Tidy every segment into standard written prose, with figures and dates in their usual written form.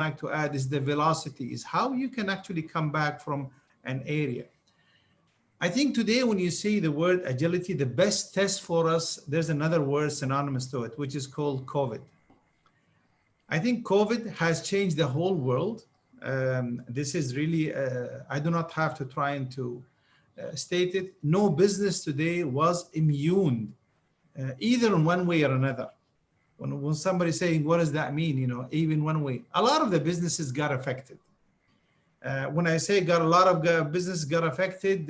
like to add is the velocity, is how you can actually come back from an area. I think today when you see the word agility, the best test for us, there's another word synonymous to it, which is called COVID. I think COVID has changed the whole world. This is really, I do not have to try and to state it. No business today was immune, either in one way or another. When somebody's saying, what does that mean? You know, even one way, a lot of the businesses got affected. When I say got a lot of business got affected,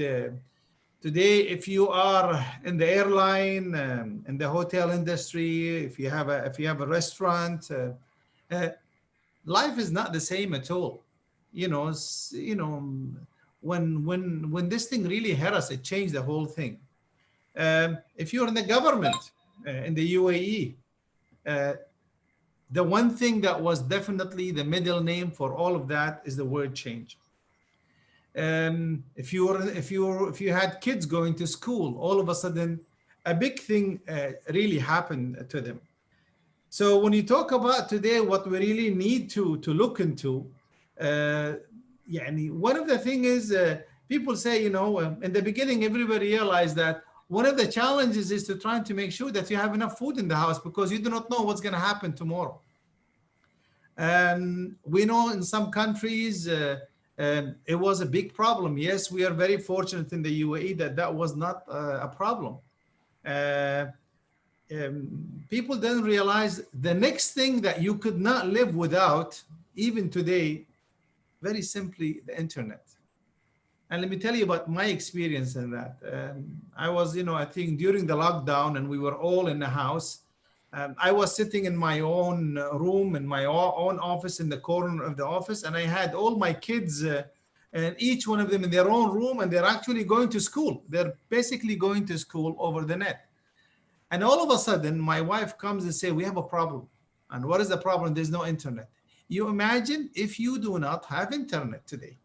today, if you are in the airline, in the hotel industry, if you have a restaurant, life is not the same at all. You know, when this thing really hit us, it changed the whole thing. If you're in the government, in the UAE, the one thing that was definitely the middle name for all of that is the word change. If you had kids going to school, all of a sudden, a big thing really happened to them. So when you talk about today, what we really need to look into, one of the things is people say, you know, in the beginning, everybody realized that one of the challenges is to try to make sure that you have enough food in the house because you do not know what's going to happen tomorrow. And we know in some countries, it was a big problem. Yes, we are very fortunate in the UAE that was not a problem. People didn't realize the next thing that you could not live without, even today, very simply, the internet. And let me tell you about my experience in that. I was, I think during the lockdown and we were all in the house, I was sitting in my own room, in my own office, in the corner of the office, and I had all my kids and each one of them in their own room, and they're actually going to school. They're basically going to school over the net. And all of a sudden, my wife comes and says, we have a problem. And what is the problem? There's no internet. You imagine if you do not have internet today.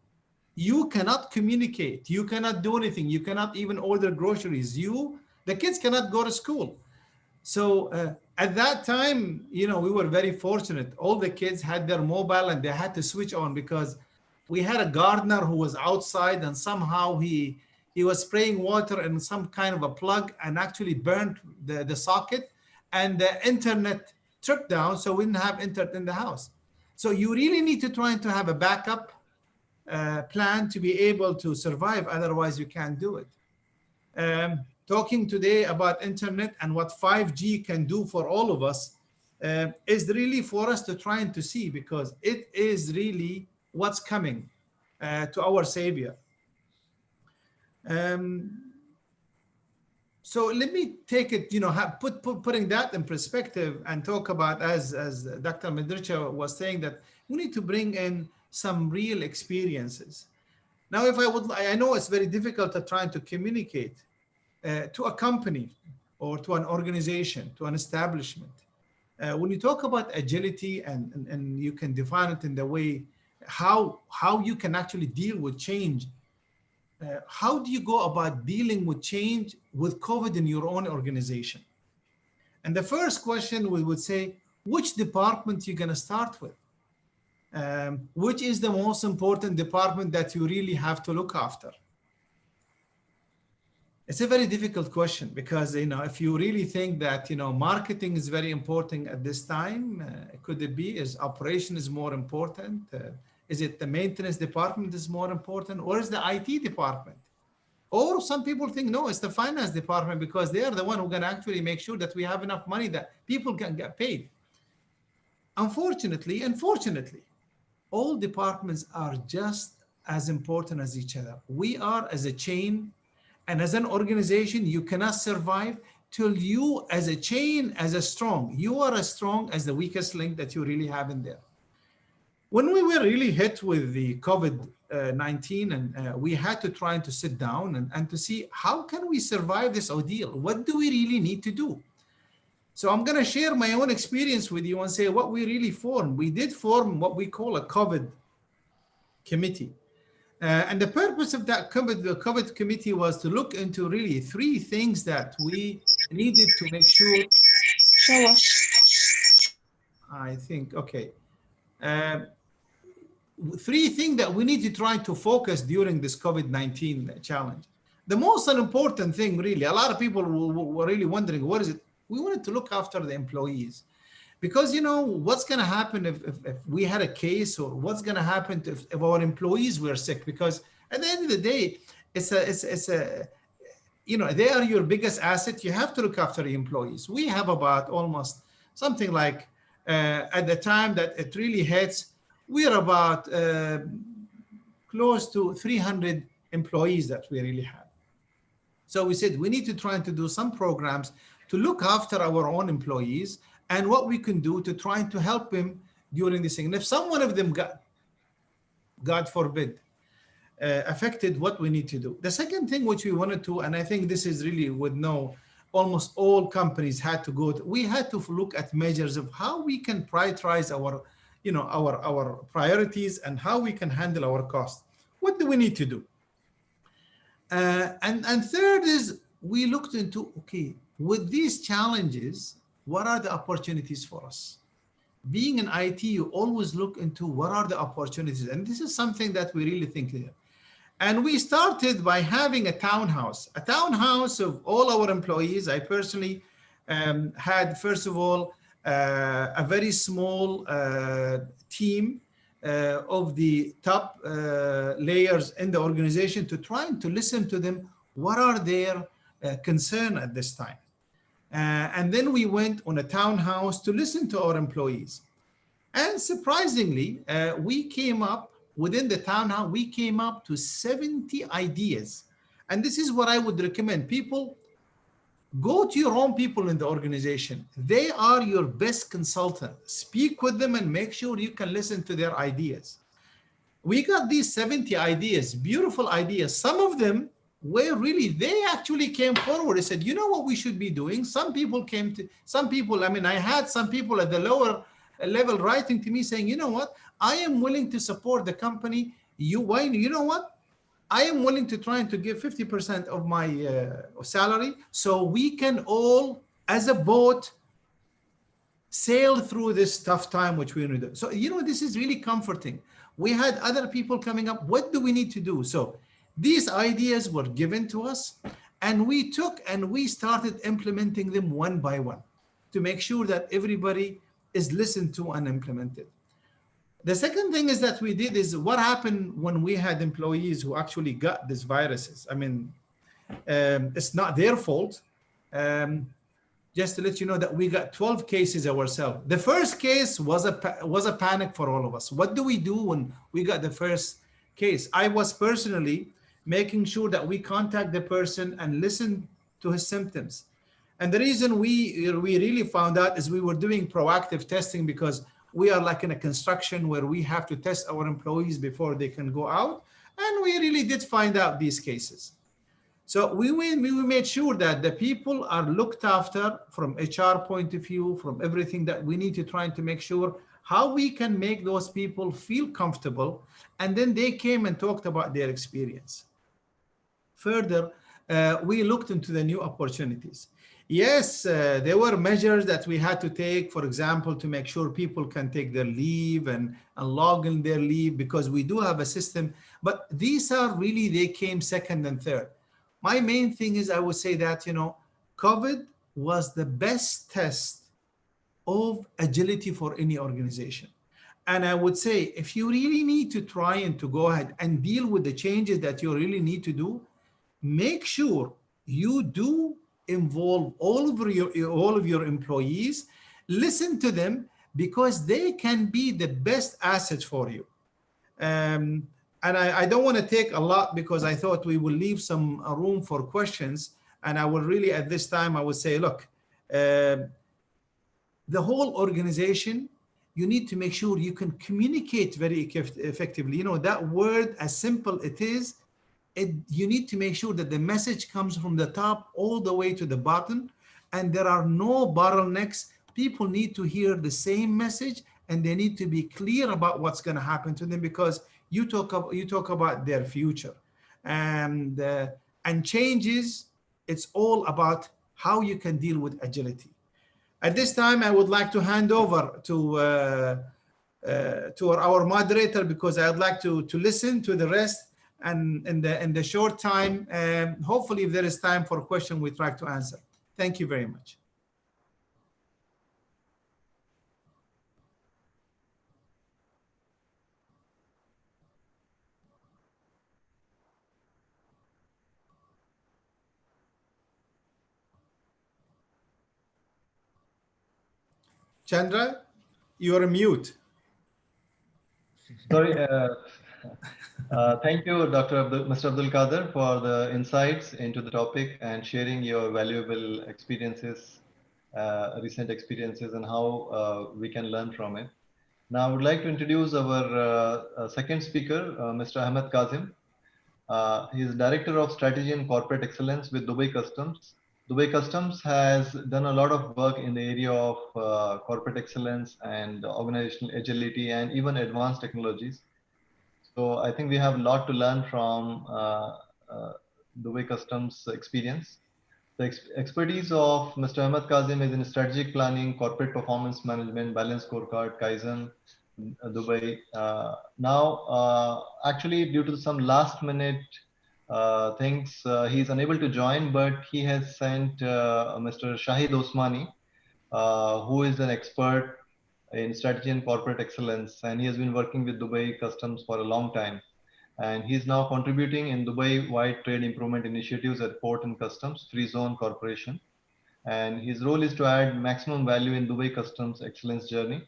You cannot communicate. You cannot do anything. You cannot even order groceries. The kids cannot go to school. So at that time, we were very fortunate. All the kids had their mobile and they had to switch on because we had a gardener who was outside and somehow he was spraying water in some kind of a plug and actually burnt the socket, and the internet tripped down, so we didn't have internet in the house. So you really need to try to have a backup plan to be able to survive, otherwise you can't do it. Talking today about internet and what 5G can do for all of us is really for us to try and to see, because it is really what's coming to our savior. So let me take it, putting that in perspective and talk about, as Dr. Medricka was saying, that we need to bring in some real experiences. Now, I know it's very difficult to try to communicate to a company or to an organization, to an establishment. When you talk about agility and you can define it in the way how you can actually deal with change, how do you go about dealing with change with COVID in your own organization? And the first question we would say, which department you're going to start with? Which is the most important department that you really have to look after? It's a very difficult question because, if you really think that, marketing is very important at this time, could it be, is operation is more important? Is it the maintenance department is more important, or is the IT department? Or some people think, no, it's the finance department because they are the one who can actually make sure that we have enough money that people can get paid. Unfortunately, and fortunately, all departments are just as important as each other. We are as a chain, and as an organization, you cannot survive till you as a chain, you are as strong as the weakest link that you really have in there. When we were really hit with the COVID-19 and we had to try to sit down and to see how can we survive this ordeal? What do we really need to do? So I'm going to share my own experience with you and say what we really formed. We did form what we call a COVID committee. And the purpose of that COVID committee was to look into really three things that we needed to make sure. I think, okay. three things that we need to try to focus during this COVID-19 challenge. The most important thing, really, a lot of people were really wondering, what is it? We wanted to look after the employees. Because, you know, what's going to happen if we had a case, or what's going to happen if our employees were sick? Because at the end of the day, it's a you know, they are your biggest asset. You have to look after the employees. We have about almost something like, at the time that it really hits, we're about close to 300 employees that we really have. So we said we need to try to do some programs to look after our own employees, and what we can do to try to help them during this thing. And if some one of them got, God forbid, affected, what we need to do. The second thing which we wanted to, and I think this is really almost all companies had to go to, we had to look at measures of how we can prioritize our, you know, our priorities, and how we can handle our costs. What do we need to do? And third is, we looked into, okay, with these challenges, what are the opportunities for us? Being in IT, you always look into what are the opportunities. And this is something that we really think here. And we started by having a townhouse of all our employees. I personally had, first of all, a very small team of the top layers in the organization, to try to listen to them. What are their concern at this time? And then we went on a townhouse to listen to our employees. And surprisingly, we came up, within the townhouse, we came up to 70 ideas. And this is what I would recommend. People, go to your own people in the organization. They are your best consultant. Speak with them and make sure you can listen to their ideas. We got these 70 ideas, beautiful ideas. Some of them were really, they actually came forward and said, you know what we should be doing? Some people, I mean, I had some people at the lower level writing to me saying, you know what, I am willing to support the company. You know what? I am willing to try to give 50% of my salary, so we can all, as a boat, sail through this tough time, which we're going to do. So, you know, this is really comforting. We had other people coming up. What do we need to do? So these ideas were given to us, and we took and we started implementing them one by one to make sure that everybody is listened to and implemented. The second thing is that we did is, what happened when we had employees who actually got these viruses. I mean, it's not their fault. Just to let you know that we got 12 cases ourselves. The first case was a panic for all of us. What do we do when we got the first case? I was personally making sure that we contact the person and listen to his symptoms. And the reason we really found out is we were doing proactive testing, because we are like in a construction where we have to test our employees before they can go out. And we really did find out these cases. So we made sure that the people are looked after from HR point of view, from everything that we need to try to make sure how we can make those people feel comfortable. And then they came and talked about their experience. Further, we looked into the new opportunities. Yes, there were measures that we had to take, for example, to make sure people can take their leave and log in their leave, because we do have a system, but these are really, they came second and third. My main thing is, I would say that, you know, COVID was the best test of agility for any organization. And I would say, if you really need to try and to go ahead and deal with the changes that you really need to do, make sure you do involve all of your employees, listen to them, because they can be the best assets for you. And I don't want to take a lot, because I thought we will leave some room for questions. And I will really, at this time, I would say, look, the whole organization, you need to make sure you can communicate very effectively. You know, that word, as simple it is, you need to make sure that the message comes from the top all the way to the bottom, and there are no bottlenecks. People need to hear the same message, and they need to be clear about what's going to happen to them, because you talk about their future, and changes. It's all about how you can deal with agility. At this time, I would like to hand over to to our moderator, because I'd like to listen to the rest. And in the short time, hopefully, if there is time for a question, we try to answer. Thank you very much. Chandra, you're on mute. Sorry. Thank you, Mr. Abdul Qadir, for the insights into the topic and sharing your valuable experiences, recent experiences, and how we can learn from it. Now, I would like to introduce our second speaker, Mr. Ahmed Kazim. He is Director of Strategy and Corporate Excellence with Dubai Customs. Dubai Customs has done a lot of work in the area of corporate excellence and organizational agility and even advanced technologies. So I think we have a lot to learn from Dubai Customs experience. The expertise of Mr. Ahmed Kazim is in strategic planning, corporate performance management, balanced scorecard, Kaizen, Dubai. Actually, due to some last minute things, he's unable to join, but he has sent Mr. Shahid Osmani, who is an expert in strategy and corporate excellence, and he has been working with Dubai Customs for a long time. And he's now contributing in Dubai-wide trade improvement initiatives at Port and Customs, Free Zone Corporation. And his role is to add maximum value in Dubai Customs excellence journey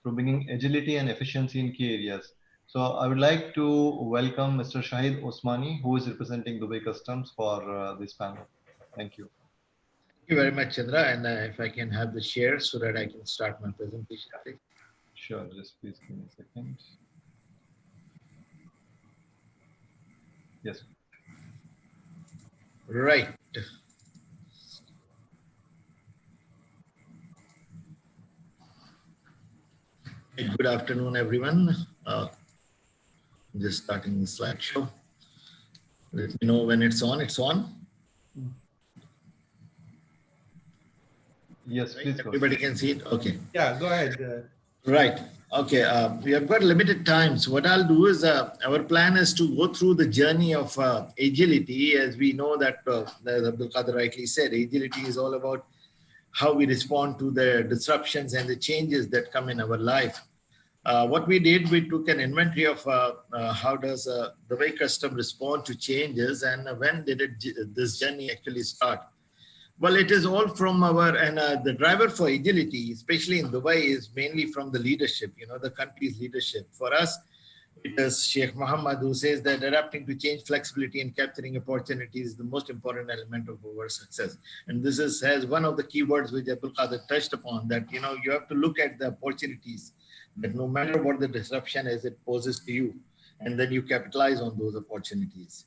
through bringing agility and efficiency in key areas. So I would like to welcome Mr. Shahid Osmani, who is representing Dubai Customs for this panel. Thank you. Thank you very much, Chandra. And if I can have the share so that I can start my presentation, please. Sure, just please give me a second. Yes. Right. Good afternoon, everyone. Just starting the slideshow. Let me know when it's on. It's on. Yes, please. Everybody can see it. Okay. Yeah, go ahead. Right. Okay. We have got limited time. So what I'll do is our plan is to go through the journey of agility. As we know that, as Abdul Qadir rightly said, agility is all about how we respond to the disruptions and the changes that come in our life. What we did, we took an inventory of how does Dubai Customs respond to changes, and when did this journey actually start? Well, it is all from our, and the driver for agility, especially in Dubai, is mainly from the leadership, the country's leadership. For us, it is Sheikh Mohammed, who says that adapting to change, flexibility, and capturing opportunities is the most important element of our success. And this has one of the keywords which Abdul Qadir touched upon, that, you have to look at the opportunities, that no matter what the disruption is, it poses to you, and then you capitalize on those opportunities.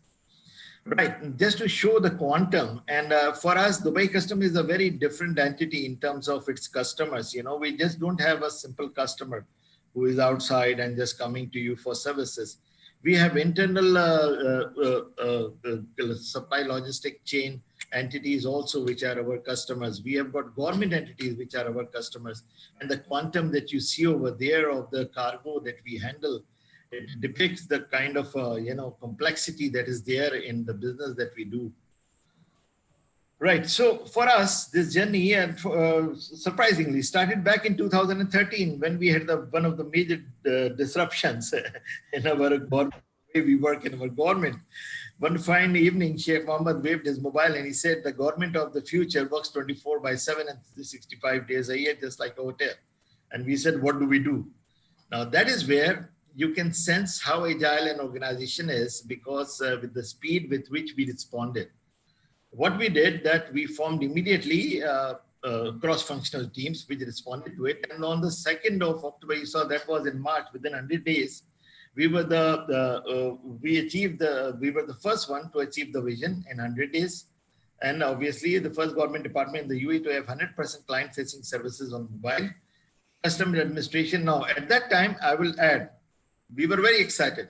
Right, just to show the quantum, and for us, Dubai Customs is a very different entity in terms of its customers. We just don't have a simple customer who is outside and just coming to you for services. We have internal supply logistic chain entities also, which are our customers. We have got government entities, which are our customers. And the quantum that you see over there of the cargo that we handle, it depicts the kind of complexity that is there in the business that we do. Right. So for us, this journey, and surprisingly, started back in 2013 when we had one of the major disruptions in our government, way we work in our government. One fine evening, Sheikh Mohammed waved his mobile and he said, "The government of the future works 24/7 and 365 days a year, just like a hotel." And we said, "What do we do?" Now that is where you can sense how agile an organization is, because with the speed with which we responded. What we did, that we formed immediately cross-functional teams which responded to it. And on the 2nd of October, you saw that was in March, within 100 days, we were we were the first one to achieve the vision in 100 days. And obviously the first government department in the UAE to have 100% client-facing services on mobile. Customs administration. Now, at that time, I will add, we were very excited.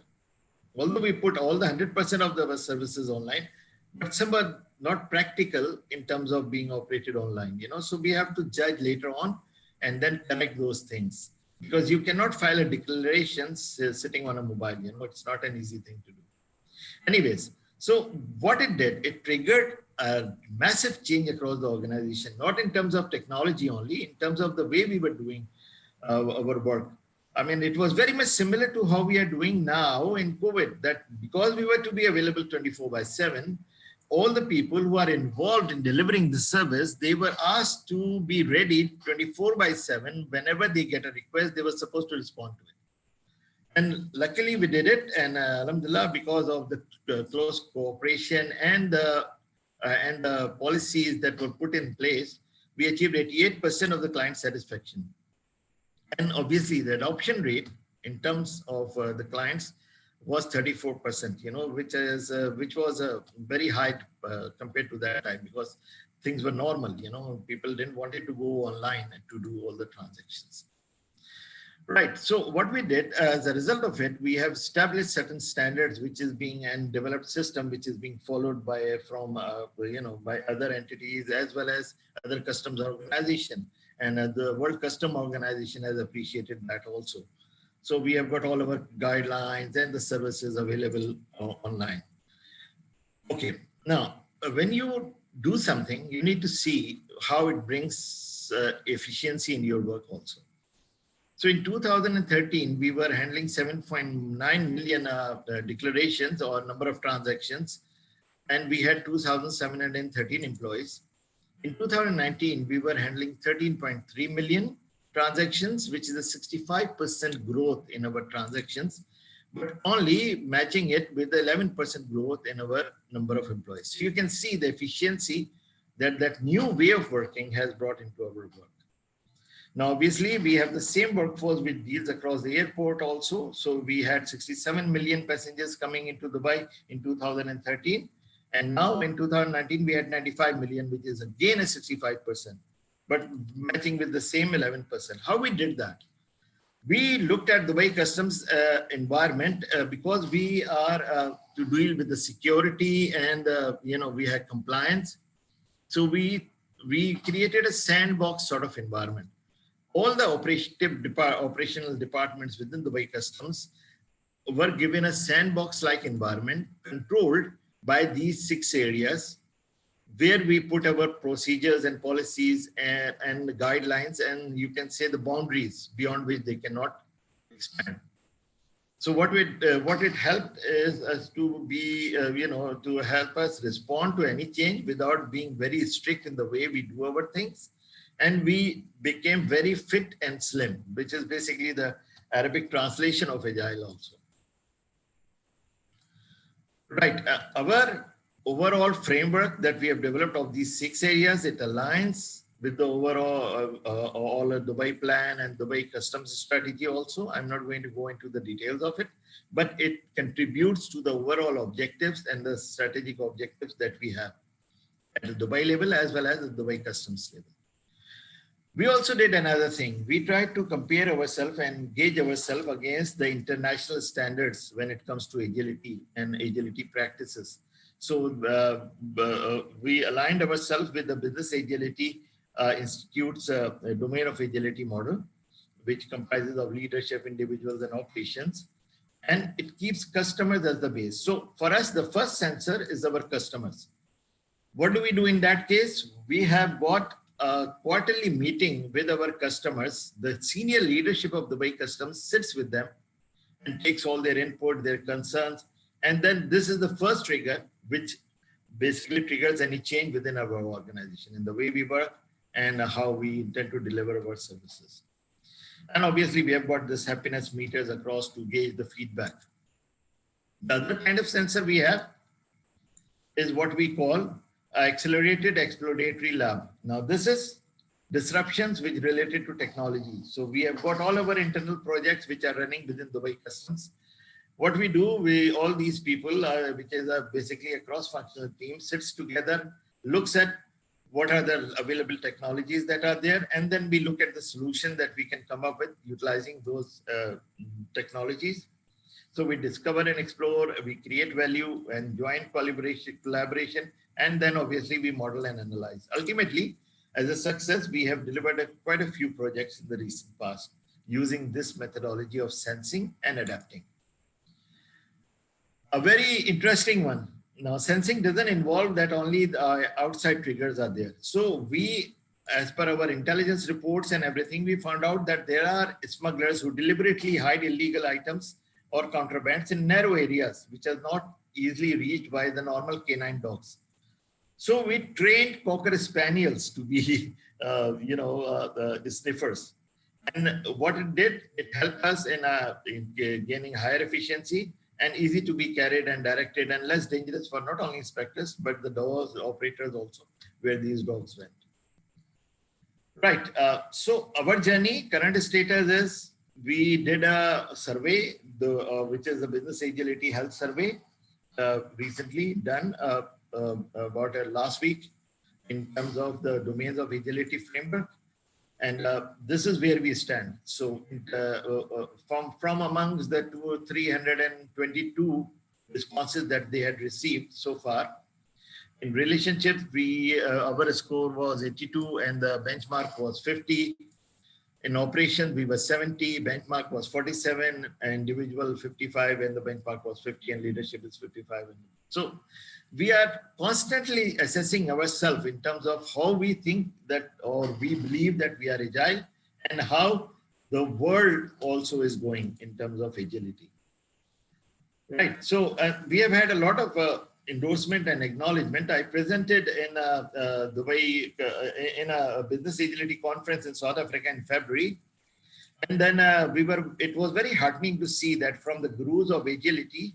Although we put all the 100% of the services online, but some are not practical in terms of being operated online, So we have to judge later on and then connect those things. because you cannot file a declaration sitting on a mobile. It's not an easy thing to do. Anyways, so what it did, it triggered a massive change across the organization, not in terms of technology only, in terms of the way we were doing our work. I mean, it was very much similar to how we are doing now in COVID, that because we were to be available 24/7, all the people who are involved in delivering the service, they were asked to be ready 24/7. Whenever they get a request, they were supposed to respond to it. And luckily we did it. And alhamdulillah, because of the close cooperation and the policies that were put in place, we achieved 88% of the client satisfaction. And obviously the adoption rate in terms of the clients was 34%, which was a very high compared to that time, because things were normal, people didn't want it to go online and to do all the transactions. Right. So what we did as a result of it, we have established certain standards, which is being and developed system, which is being followed by by other entities as well as other customs organization, and the World Custom Organization has appreciated that also. So we have got all our guidelines and the services available online. Okay. Now, when you do something, you need to see how it brings efficiency in your work also. So in 2013, we were handling 7.9 million declarations or number of transactions, and we had 2,713 employees. In 2019, we were handling 13.3 million transactions, which is a 65% growth in our transactions, but only matching it with 11% growth in our number of employees. So you can see the efficiency that that new way of working has brought into our work. Now, obviously, we have the same workforce which deals across the airport also. So we had 67 million passengers coming into Dubai in 2013. And now in 2019, we had 95 million, which is again a 65%, but matching with the same 11%. How we did that? We looked at Dubai Customs environment because we are to deal with the security and, we had compliance. So we created a sandbox sort of environment. All the operational departments within Dubai Customs were given a sandbox-like environment controlled by these 6 areas where we put our procedures and policies and guidelines, and you can say the boundaries beyond which they cannot expand. So what it helped is us to be, to help us respond to any change without being very strict in the way we do our things. And we became very fit and slim, which is basically the Arabic translation of agile also. Right. Our overall framework that we have developed of these 6 areas, it aligns with the overall all Dubai plan and Dubai Customs strategy also. I'm not going to go into the details of it, but it contributes to the overall objectives and the strategic objectives that we have at the Dubai level as well as the Dubai Customs level. We also did another thing. We tried to compare ourselves and gauge ourselves against the international standards when it comes to agility and agility practices. So we aligned ourselves with the Business Agility Institute's domain of agility model, which comprises of leadership, individuals, and operations. And it keeps customers as the base. So for us, the first sensor is our customers. What do we do in that case? We have got a quarterly meeting with our customers. The senior leadership of Dubai Customs sits with them and takes all their input, their concerns. And then this is the first trigger, which basically triggers any change within our organization in the way we work and how we intend to deliver our services. And obviously we have got this happiness meters across to gauge the feedback. The other kind of sensor we have is what we call Accelerated Exploratory Lab. Now this is disruptions which related to technology. So we have got all our internal projects which are running within Dubai Customs. What we do, all these people, which is basically a cross-functional team, sits together, looks at what are the available technologies that are there, and then we look at the solution that we can come up with utilizing those technologies. So we discover and explore, we create value and join collaboration, and then obviously we model and analyze. Ultimately, as a success, we have delivered quite a few projects in the recent past. using this methodology of sensing and adapting. A very interesting one. Now, sensing doesn't involve that only the outside triggers are there. So we, as per our intelligence reports and everything, we found out that there are smugglers who deliberately hide illegal items or contrabands in narrow areas, which are not easily reached by the normal canine dogs. So we trained Cocker Spaniels to be, the sniffers. And what it did, it helped us in gaining higher efficiency and easy to be carried and directed and less dangerous for not only inspectors, but the doors operators also, where these dogs went. Right. So our journey, current status is we did a survey, which is the Business Agility Health Survey, recently done about last week in terms of the domains of agility framework. And this is where we stand. So from amongst the 322 responses that they had received so far, in relationships, our score was 82 and the benchmark was 50. In operations, we were 70, benchmark was 47, individual 55, and the benchmark was 50, and leadership is 55. So we are constantly assessing ourselves in terms of how we think that, or we believe that we are agile, and how the world also is going in terms of agility. Right. So we have had a lot of endorsement and acknowledgement. I presented in Dubai in a business agility conference in South Africa in February. And then it was very heartening to see that from the gurus of agility,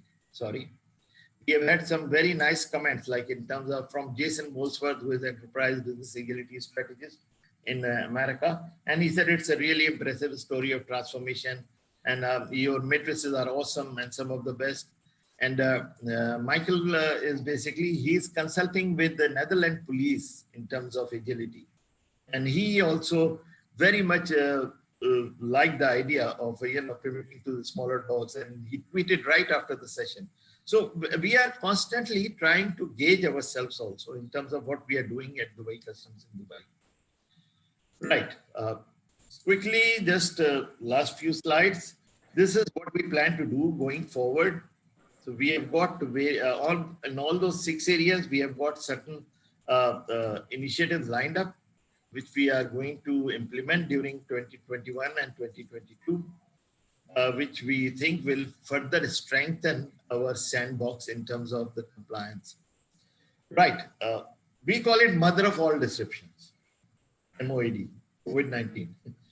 we have had some very nice comments, like in terms of from Jason Molesworth, who is enterprise business agility strategist in America. And he said, it's a really impressive story of transformation, and your matrices are awesome and some of the best. And Michael is basically, he's consulting with the Netherlands police in terms of agility. And he also very much liked the idea of, pivoting to the smaller dogs, and he tweeted right after the session. So we are constantly trying to gauge ourselves also in terms of what we are doing at Dubai Customs in Dubai. Right. Quickly, just last few slides. This is what we plan to do going forward. So we have got in all those 6 areas, we have got certain initiatives lined up, which we are going to implement during 2021 and 2022. Which we think will further strengthen our sandbox in terms of the compliance. Right. We call it mother of all disruptions, MOAD, COVID-19.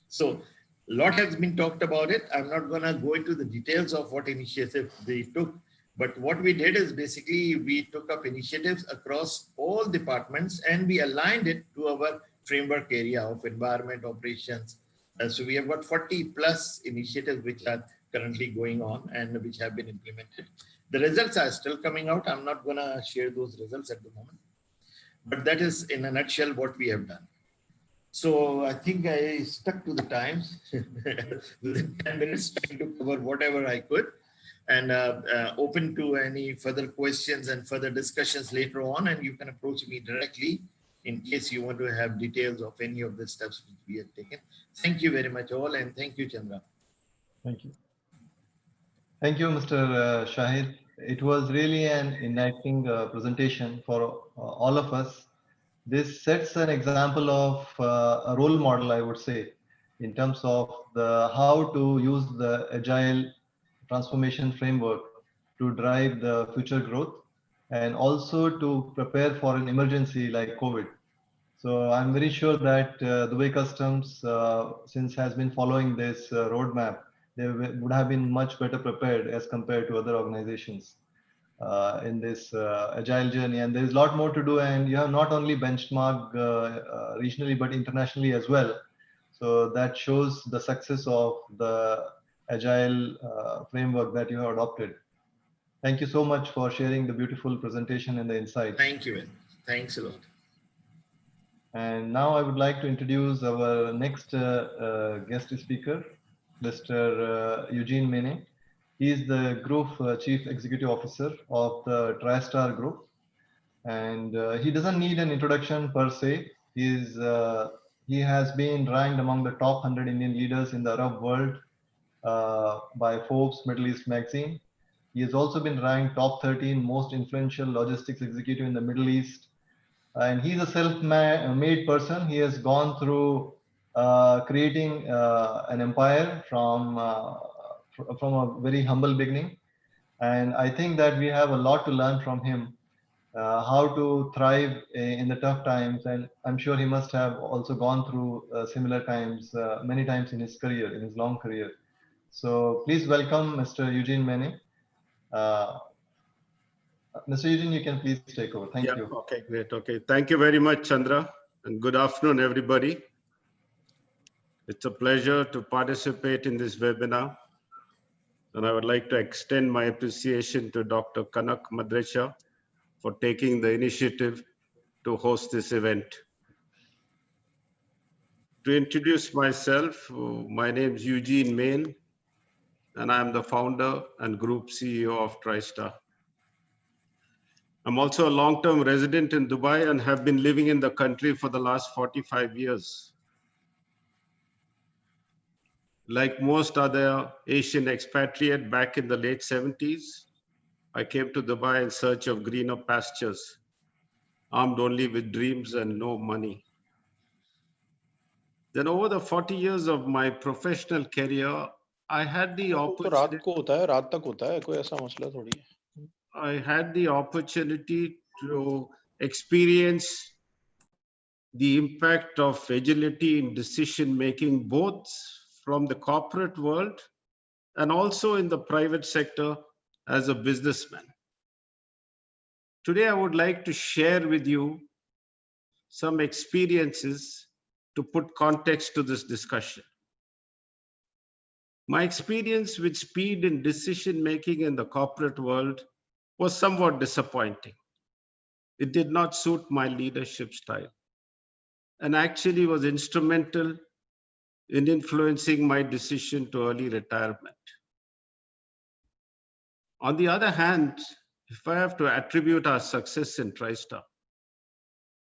So a lot has been talked about it. I'm not going to go into the details of what initiative they took, but what we did is basically we took up initiatives across all departments and we aligned it to our framework area of environment, operations. So we have got 40 plus initiatives which are currently going on and which have been implemented. The results are still coming out. I'm not going to share those results at the moment, but that is in a nutshell what we have done. So I think I stuck to the times, within 10 minutes trying to cover whatever I could, and open to any further questions and further discussions later on. And you can approach me directly in case you want to have details of any of the steps which we have taken. Thank you very much all, and thank you, Chandra. Thank you. Thank you, Mr. Shahid. It was really an enlightening presentation for all of us. This sets an example of a role model, I would say, in terms of how to use the agile transformation framework to drive the future growth and also to prepare for an emergency like COVID. So I'm very sure that Dubai Customs, since has been following this roadmap, they would have been much better prepared as compared to other organizations in this agile journey. And there's a lot more to do, and you have not only benchmarked regionally but internationally as well. So that shows the success of the agile framework that you have adopted. Thank you so much for sharing the beautiful presentation and the insights. Thank you. Thanks a lot. And now I would like to introduce our next guest speaker, Mr. Eugene Mene. He is the Group Chief Executive Officer of the TriStar Group. And he doesn't need an introduction per se. He He has been ranked among the top 100 Indian leaders in the Arab world by Forbes Middle East magazine. He has also been ranked top 13 most influential logistics executive in the Middle East. And he's a self-made person. He has gone through creating an empire from a very humble beginning. And I think that we have a lot to learn from him, how to thrive in the tough times. And I'm sure he must have also gone through similar times many times in his career, in his long career. So please welcome Mr. Eugene Mene. Mr. Eugene, you can please take over. Thank you. Okay, great. Okay. Thank you very much, Chandra. And good afternoon, everybody. It's a pleasure to participate in this webinar. And I would like to extend my appreciation to Dr. Kanak Madrecha for taking the initiative to host this event. To introduce myself, my name is Eugene Mene, and I'm the founder and group CEO of TriStar. I'm also a long-term resident in Dubai and have been living in the country for the last 45 years. Like most other Asian expatriate back in the late 70s, I came to Dubai in search of greener pastures, armed only with dreams and no money. Then over the 40 years of my professional career, I had the opportunity to experience the impact of agility in decision making, both from the corporate world and also in the private sector as a businessman. Today, I would like to share with you some experiences to put context to this discussion. My experience with speed in decision making in the corporate world was somewhat disappointing. It did not suit my leadership style and actually was instrumental in influencing my decision to early retirement. On the other hand, if I have to attribute our success in TriStar,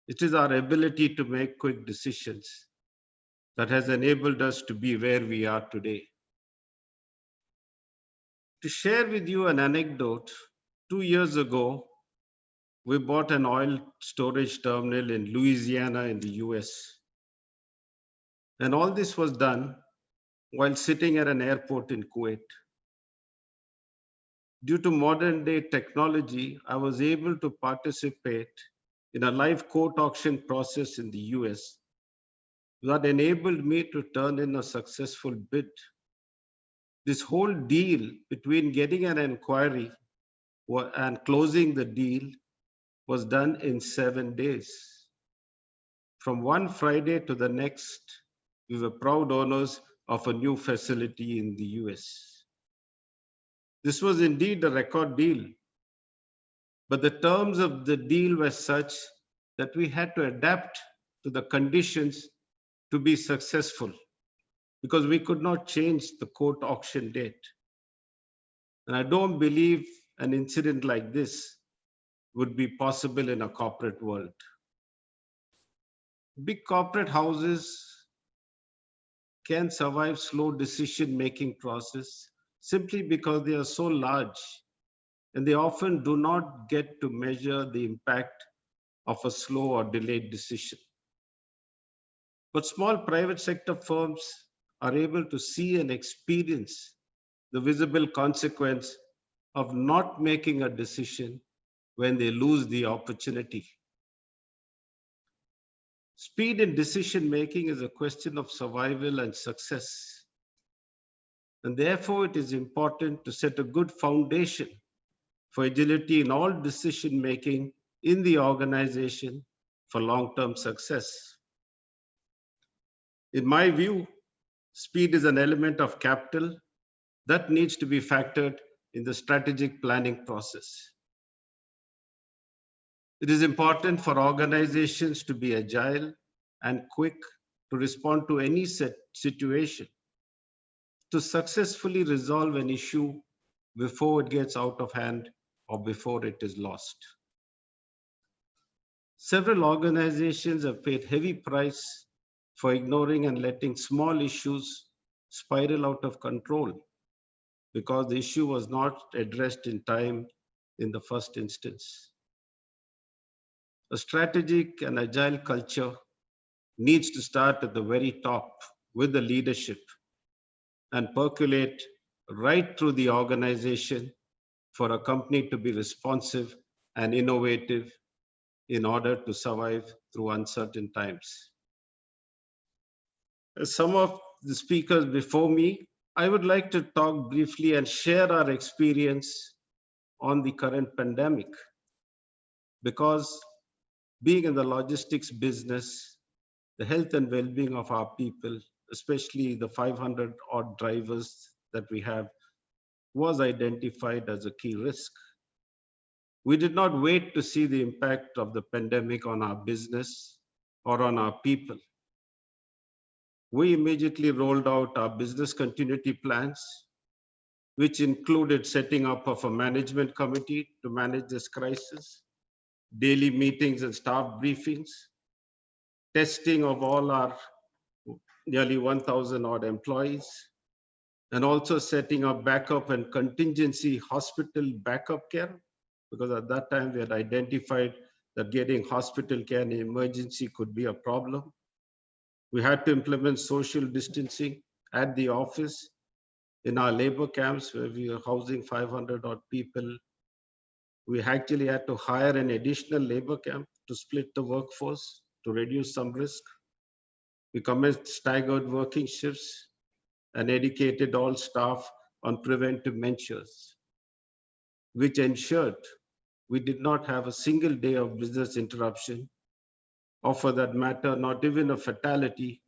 it is our ability to make quick decisions that has enabled us to be where we are today. To share with you an anecdote, 2 years ago, we bought an oil storage terminal in Louisiana in the US. And all this was done while sitting at an airport in Kuwait. Due to modern day technology, I was able to participate in a live quote auction process in the US that enabled me to turn in a successful bid. This whole deal between getting an inquiry and closing the deal was done in 7 days. From one Friday to the next, we were proud owners of a new facility in the US. This was indeed a record deal, but the terms of the deal were such that we had to adapt to the conditions to be successful because we could not change the quote auction date. And I don't believe an incident like this would be possible in a corporate world. Big corporate houses can survive slow decision-making process simply because they are so large and they often do not get to measure the impact of a slow or delayed decision. But small private sector firms are able to see and experience the visible consequence of not making a decision when they lose the opportunity. Speed in decision making is a question of survival and success. And therefore, it is important to set a good foundation for agility in all decision making in the organization for long-term success. In my view, speed is an element of capital that needs to be factored in the strategic planning process. It is important for organizations to be agile and quick to respond to any situation, to successfully resolve an issue before it gets out of hand or before it is lost. Several organizations have paid heavy price for ignoring and letting small issues spiral out of control because the issue was not addressed in time in the first instance. A strategic and agile culture needs to start at the very top with the leadership and percolate right through the organization for a company to be responsive and innovative in order to survive through uncertain times. As some of the speakers before me, I would like to talk briefly and share our experience on the current pandemic, because being in the logistics business, the health and well-being of our people, especially the 500 odd drivers that we have, was identified as a key risk. We did not wait to see the impact of the pandemic on our business or on our people. We immediately rolled out our business continuity plans, which included setting up of a management committee to manage this crisis, daily meetings and staff briefings, testing of all our nearly 1,000 odd employees, and also setting up backup and contingency hospital backup care, because at that time we had identified that getting hospital care in emergency could be a problem. We had to implement social distancing at the office, in our labor camps where we were housing 500 odd people. We actually had to hire an additional labor camp to split the workforce to reduce some risk. We commenced staggered working shifts and educated all staff on preventive measures, which ensured we did not have a single day of business interruption, or for that matter, not even a fatality,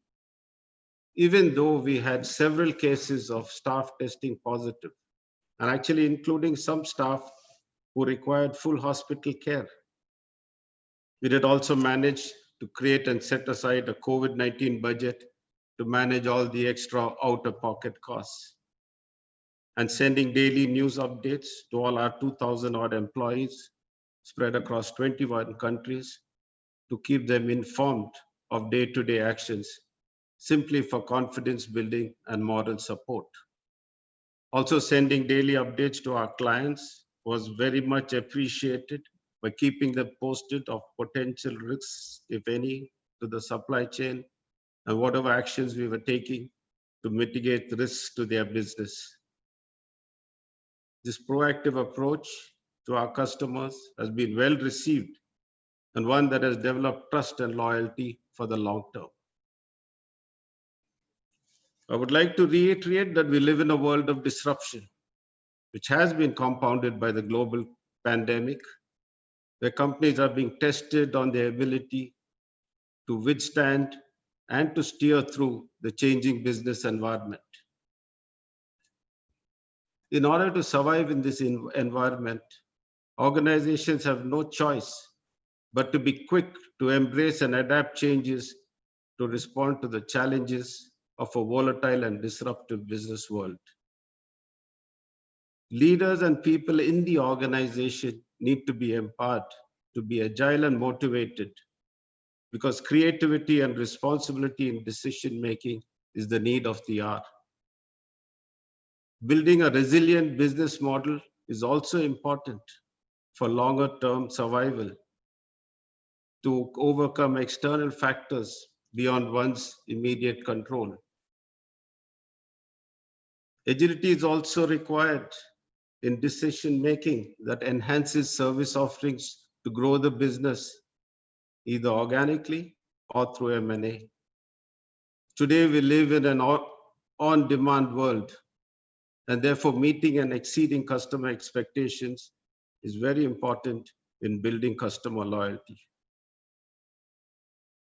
even though we had several cases of staff testing positive, and actually including some staff who required full hospital care. We did also manage to create and set aside a COVID-19 budget to manage all the extra out-of-pocket costs, and sending daily news updates to all our 2,000 odd employees spread across 21 countries to keep them informed of day-to-day actions, simply for confidence building and moral support. Also, sending daily updates to our clients was very much appreciated by keeping them posted of potential risks, if any, to the supply chain and whatever actions we were taking to mitigate risks to their business. This proactive approach to our customers has been well received and one that has developed trust and loyalty for the long term. I would like to reiterate that we live in a world of disruption, which has been compounded by the global pandemic, where companies are being tested on their ability to withstand and to steer through the changing business environment. In order to survive in this environment, organizations have no choice but to be quick to embrace and adapt changes to respond to the challenges of a volatile and disruptive business world. Leaders and people in the organization need to be empowered to be agile and motivated, because creativity and responsibility in decision making is the need of the hour. Building a resilient business model is also important for longer term survival, to overcome external factors beyond one's immediate control. Agility is also required in decision making that enhances service offerings to grow the business, either organically or through M&A. Today, we live in an on-demand world, and therefore meeting and exceeding customer expectations is very important in building customer loyalty.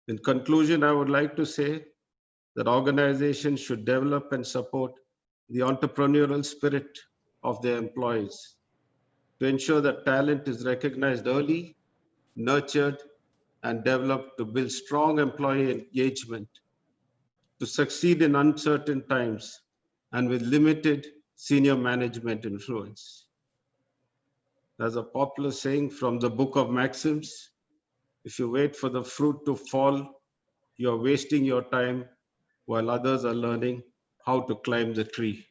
In conclusion, I would like to say that organizations should develop and support the entrepreneurial spirit of their employees to ensure that talent is recognized early, nurtured, and developed to build strong employee engagement, to succeed in uncertain times and with limited senior management influence. As a popular saying from the Book of Maxims, if you wait for the fruit to fall you're wasting your time while others are learning how to climb the tree.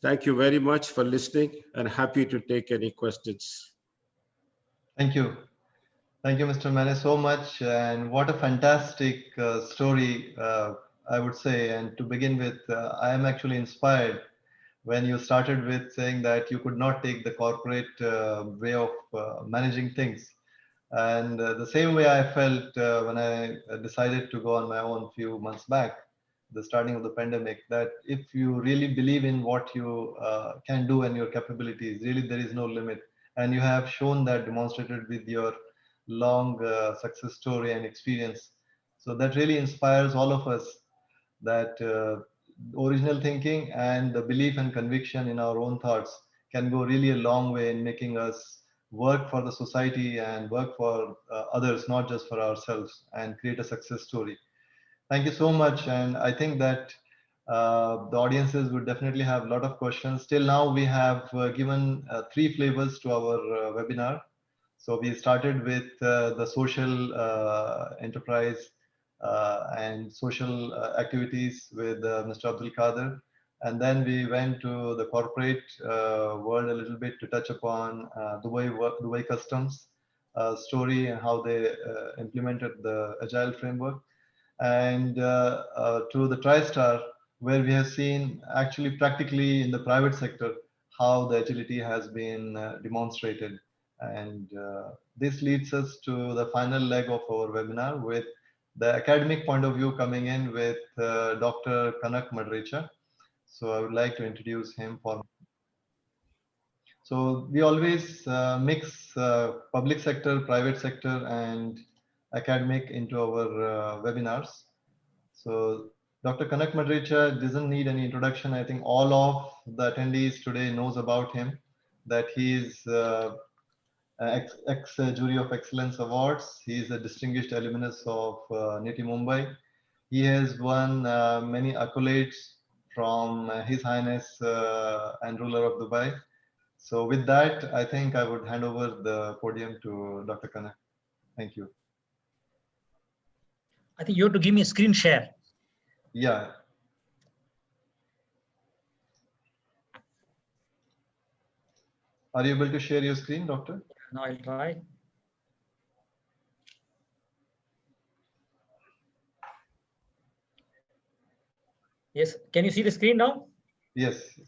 Thank you very much for listening and happy to take any questions. Thank you. Thank you, Mr. Mane, so much. And what a fantastic story, I would say. And to begin with, I am actually inspired when you started with saying that you could not take the corporate way of managing things. And the same way I felt when I decided to go on my own few months back, the starting of the pandemic, that if you really believe in what you can do and your capabilities, really there is no limit. And you have shown that, demonstrated with your long success story and experience. So that really inspires all of us, that original thinking and the belief and conviction in our own thoughts can go really a long way in making us work for the society and work for others, not just for ourselves, and create a success story. Thank you so much. And I think that the audiences would definitely have a lot of questions. Till now, we have given 3 flavors to our webinar. So we started with the social enterprise and social activities with Mr. Abdul Kader. And then we went to the corporate world a little bit to touch upon Dubai Customs story and how they implemented the Agile framework. And to the TriStar, where we have seen actually practically in the private sector how the agility has been demonstrated. And this leads us to the final leg of our webinar with the academic point of view coming in with Dr. Kanak Madrecha. So I would like to introduce him for. So we always mix public sector, private sector, and academic into our webinars. So Dr. Kanak Madrecha doesn't need any introduction. I think all of the attendees today knows about him, that he is ex-jury of excellence awards. He is a distinguished alumnus of NITI Mumbai. He has won many accolades from His Highness and ruler of Dubai. So with that, I think I would hand over the podium to Dr. Kanak. Thank you. I think you have to give me a screen share. Yeah. Are you able to share your screen, Doctor? Now I'll try. Yes, can you see the screen now? Yes.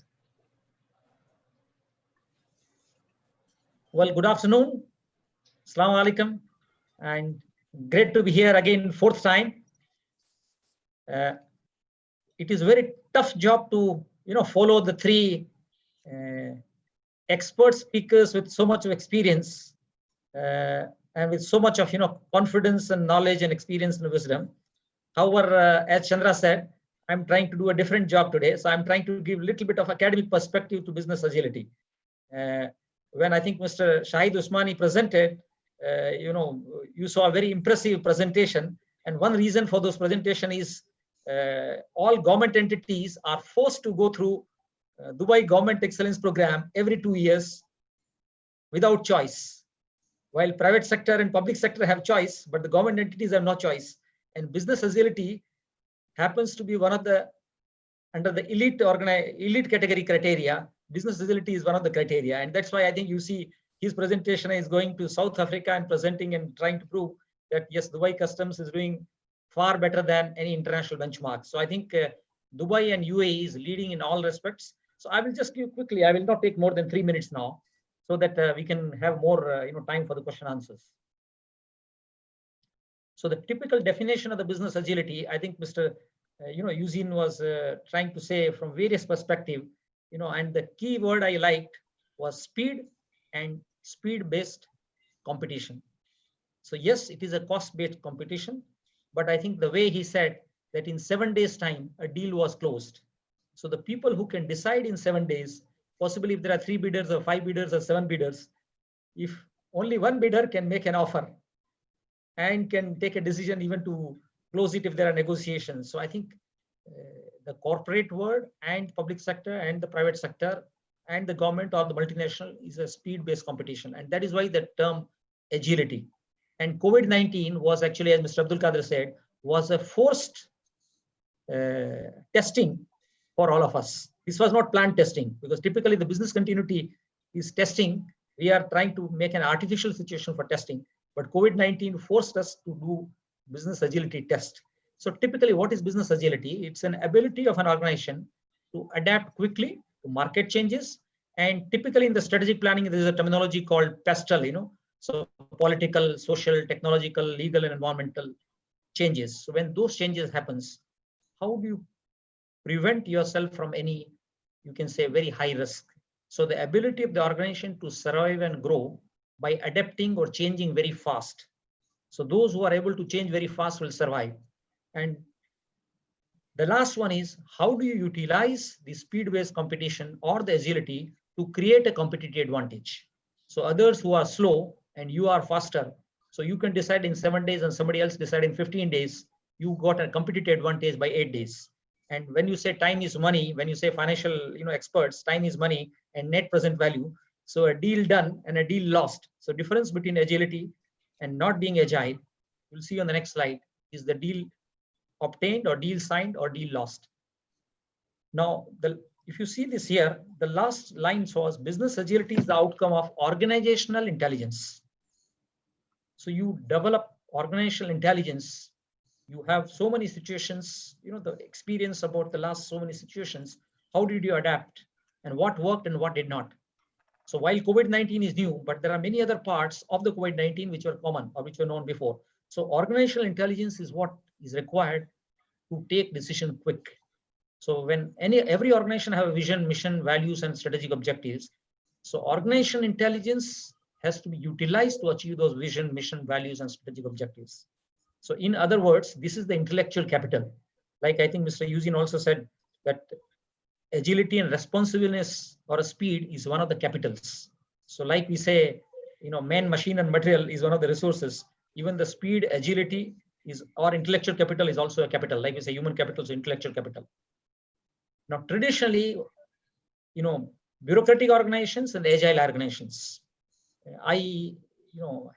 Well, good afternoon. Assalamu alaikum. And great to be here again, 4th time. It is a very tough job to, follow the 3 expert speakers with so much of experience and with so much of, confidence and knowledge and experience and wisdom. However, as Chandra said, I'm trying to do a different job today. So I'm trying to give a little bit of academic perspective to business agility. When I think Mr. Shahid Usmani presented, you saw a very impressive presentation. And one reason for those presentation is all government entities are forced to go through Dubai Government Excellence Program every 2 years without choice. While private sector and public sector have choice, but the government entities have no choice. And business agility happens to be one of the, under the elite category criteria, business agility is one of the criteria. And that's why I think you see his presentation is going to South Africa and presenting and trying to prove that yes, Dubai Customs is doing far better than any international benchmark. So I think Dubai and UAE is leading in all respects. So I will just give quickly, I will not take more than 3 minutes now so that we can have more time for the question answers. So the typical definition of the business agility, I think Mr. Eugene was trying to say from various perspectives, and the key word I liked was speed and speed-based competition. So yes, it is a cost-based competition, but I think the way he said that in 7 days time, a deal was closed. So the people who can decide in 7 days, possibly if there are 3 bidders or 5 bidders or 7 bidders, if only one bidder can make an offer and can take a decision even to close it if there are negotiations. So I think the corporate world and public sector and the private sector and the government or the multinational is a speed-based competition. And that is why the term agility. And COVID-19 was actually, as Mr. Abdul Qadir said, was a forced testing for all of us. This was not planned testing, because typically the business continuity is testing. We are trying to make an artificial situation for testing, but COVID-19 forced us to do business agility test. So typically, what is business agility? It's an ability of an organization to adapt quickly to market changes. And typically in the strategic planning, there is a terminology called PESTEL, so political, social, technological, legal, and environmental changes. So when those changes happens, how do you prevent yourself from any, you can say, very high risk? So the ability of the organization to survive and grow by adapting or changing very fast. So those who are able to change very fast will survive. And the last one is, how do you utilize the speed-based competition or the agility to create a competitive advantage? So others who are slow and you are faster, so you can decide in 7 days and somebody else decide in 15 days, you got a competitive advantage by 8 days. And when you say time is money, when you say financial experts, time is money and net present value. So a deal done and a deal lost. So difference between agility and not being agile, you'll see on the next slide, is the deal obtained or deal signed or deal lost. Now, if you see this here, the last line was business agility is the outcome of organizational intelligence. So you develop organizational intelligence. You have so many situations, the experience about the last so many situations. How did you adapt and what worked and what did not? So while COVID-19 is new, but there are many other parts of the COVID-19 which were common or which were known before. So organizational intelligence is what is required to take decision quick. So when every organization have a vision, mission, values, and strategic objectives. So organizational intelligence has to be utilized to achieve those vision, mission, values, and strategic objectives. So in other words, this is the intellectual capital. Like I think Mr. Eugene also said that agility and responsiveness or speed is one of the capitals. So like we say, man, machine, and material is one of the resources. Even the speed, agility is, or intellectual capital is also a capital. Like we say, human capital is intellectual capital. Now, traditionally, bureaucratic organizations and agile organizations. I,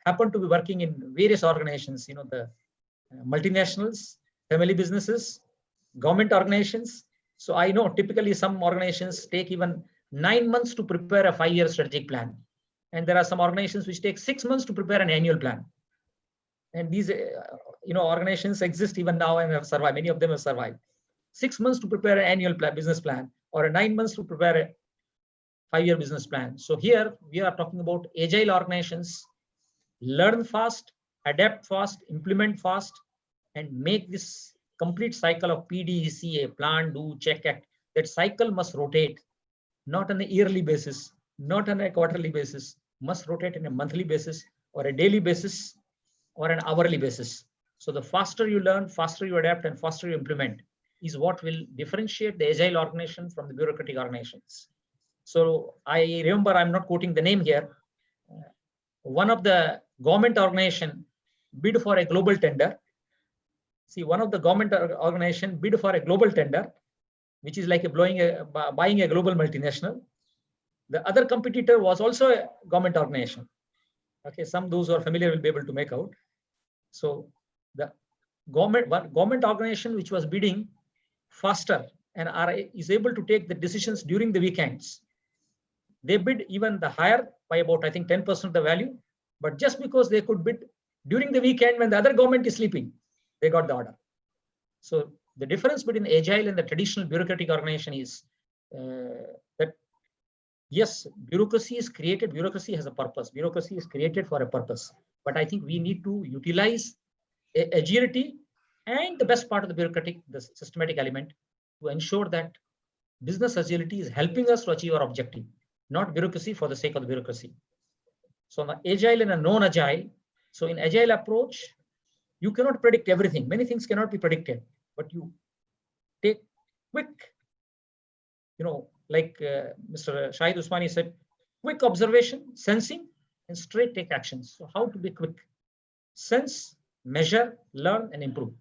happen to be working in various organizations, the multinationals, family businesses, government organizations. So I know typically some organizations take even 9 months to prepare a 5-year strategic plan. And there are some organizations which take 6 months to prepare an annual plan. And these, organizations exist even now and have survived. Many of them have survived. 6 months to prepare an annual business plan, or 9 months to prepare a 5-year business plan. So here we are talking about agile organizations, learn fast, adapt fast, implement fast, and make this complete cycle of PDCA, plan, do, check, act. That cycle must rotate, not on a yearly basis, not on a quarterly basis, must rotate on a monthly basis or a daily basis or an hourly basis. So the faster you learn, faster you adapt, and faster you implement is what will differentiate the agile organization from the bureaucratic organizations. So I remember, I'm not quoting the name here, one of the government organization bid for a global tender. See, one of the government organization bid for a global tender, which is like buying a global multinational. The other competitor was also a government organization. Okay, those who are familiar will be able to make out. So the government organization which was bidding faster and is able to take the decisions during the weekends. They bid even the higher by about, I think, 10% of the value, but just because they could bid during the weekend when the other government is sleeping, they got the order. So the difference between agile and the traditional bureaucratic organization is that yes, bureaucracy is created, bureaucracy has a purpose, bureaucracy is created for a purpose, but I think we need to utilize agility and the best part of the bureaucratic, the systematic element, to ensure that business agility is helping us to achieve our objective, not bureaucracy for the sake of the bureaucracy. So the agile and a non-agile. So in agile approach, you cannot predict everything. Many things cannot be predicted, but you take quick, like Mr. Shahid Usmani said, quick observation, sensing, and straight take actions. So how to be quick? Sense, measure, learn, and improve.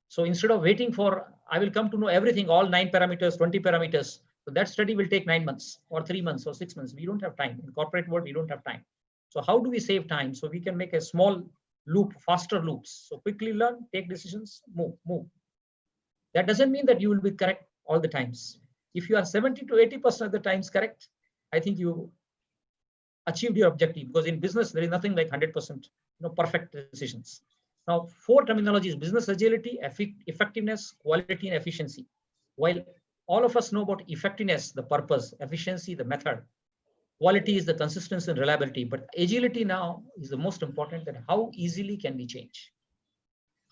So instead of waiting for, I will come to know everything, all 9 parameters, 20 parameters. So that study will take 9 months or 3 months or 6 months. We don't have time. In corporate world, we don't have time. So how do we save time? So we can make a small faster loops. So quickly learn, take decisions, move. That doesn't mean that you will be correct all the times. If you are 70 to 80% of the times correct, I think you achieved your objective, because in business, there is nothing like 100% perfect decisions. Now, 4 terminologies: business agility, effectiveness, quality, and efficiency. While all of us know about effectiveness, the purpose, efficiency, the method, quality is the consistency and reliability, but agility now is the most important, that how easily can we change?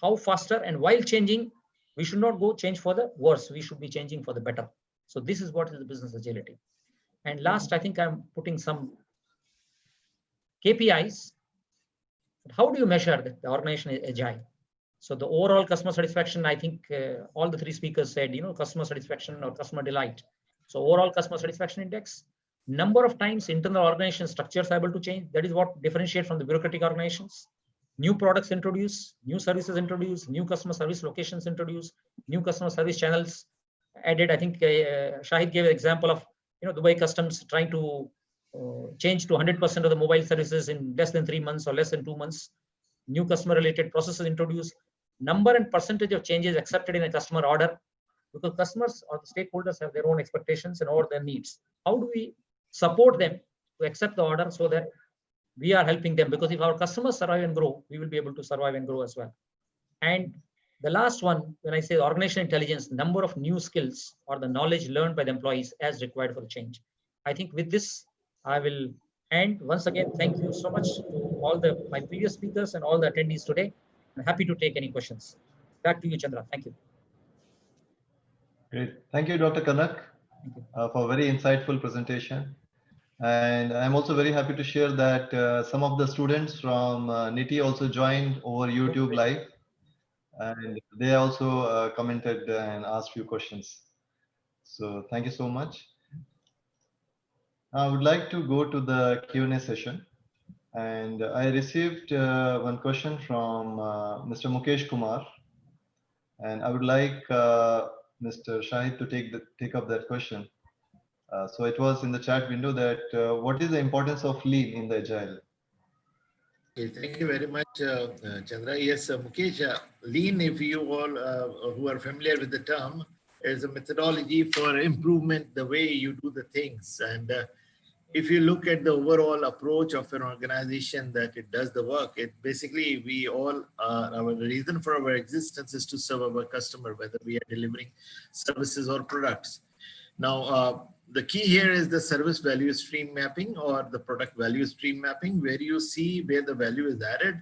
How faster, and while changing, we should not go change for the worse, we should be changing for the better. So this is what is the business agility. And last, I think I'm putting some KPIs. How do you measure that the organization is agile? So the overall customer satisfaction, I think all the 3 speakers said, customer satisfaction or customer delight. So overall customer satisfaction index, number of times internal organization structures are able to change. That is what differentiates from the bureaucratic organizations. New products introduced, new services introduced, new customer service locations introduced, new customer service channels added. I think Shahid gave an example of Dubai Customs trying to change to 100% of the mobile services in less than 3 months or less than 2 months. New customer related processes introduced, number and percentage of changes accepted in a customer order, because customers or the stakeholders have their own expectations and all their needs. How do we support them to accept the order so that we are helping them? Because if our customers survive and grow, we will be able to survive and grow as well. And the last one, when I say organizational intelligence, number of new skills or the knowledge learned by the employees as required for the change. I think with this, I will end. Once again, thank you so much to all my previous speakers and all the attendees today. I'm happy to take any questions. Back to you, Chandra. Thank you. Great. Thank you, Dr. Kanak, for a very insightful presentation. And I'm also very happy to share that some of the students from NITI also joined over YouTube Live, and they also commented and asked few questions. So thank you so much. I would like to go to the Q&A session. And I received one question from Mr. Mukesh Kumar. And I would like Mr. Shahid to take up that question. So it was in the chat window that what is the importance of lean in the agile? Okay, thank you very much, Chandra. Yes, Mukesh, lean, if you all who are familiar with the term, is a methodology for improvement, the way you do the things. And if you look at the overall approach of an organization that it does the work, it basically, we all, our reason for our existence is to serve our customer, whether we are delivering services or products. Now, the key here is the service value stream mapping or the product value stream mapping, where you see where the value is added,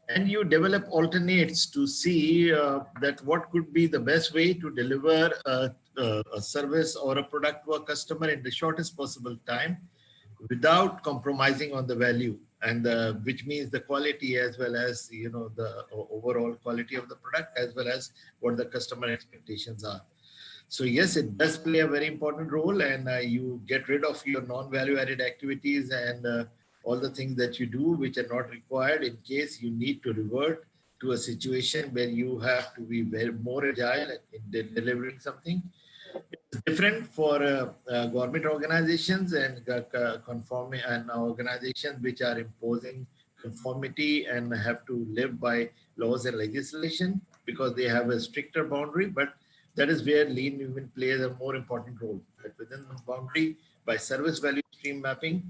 and you develop alternates to see that what could be the best way to deliver a service or a product to a customer in the shortest possible time, without compromising on the value, and which means the quality as well as the overall quality of the product, as well as what the customer expectations are. So yes, it does play a very important role, and you get rid of your non-value added activities and all the things that you do which are not required in case you need to revert to a situation where you have to be more agile in delivering something. It's different for government organizations and conforming and organizations which are imposing conformity and have to live by laws and legislation because they have a stricter boundary. But that is where lean even plays a more important role. That within the boundary, by service value stream mapping,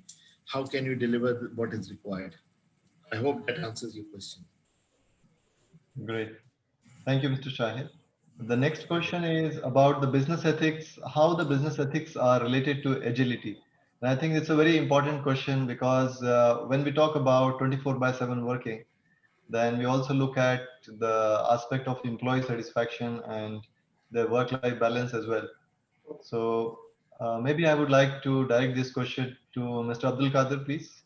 how can you deliver what is required? I hope that answers your question. Great. Thank you, Mr. Shahid. The next question is about the business ethics, how the business ethics are related to agility. And I think it's a very important question because when we talk about 24/7 working, then we also look at the aspect of employee satisfaction and the work-life balance as well. So maybe I would like to direct this question to Mr. Abdul Kader, please.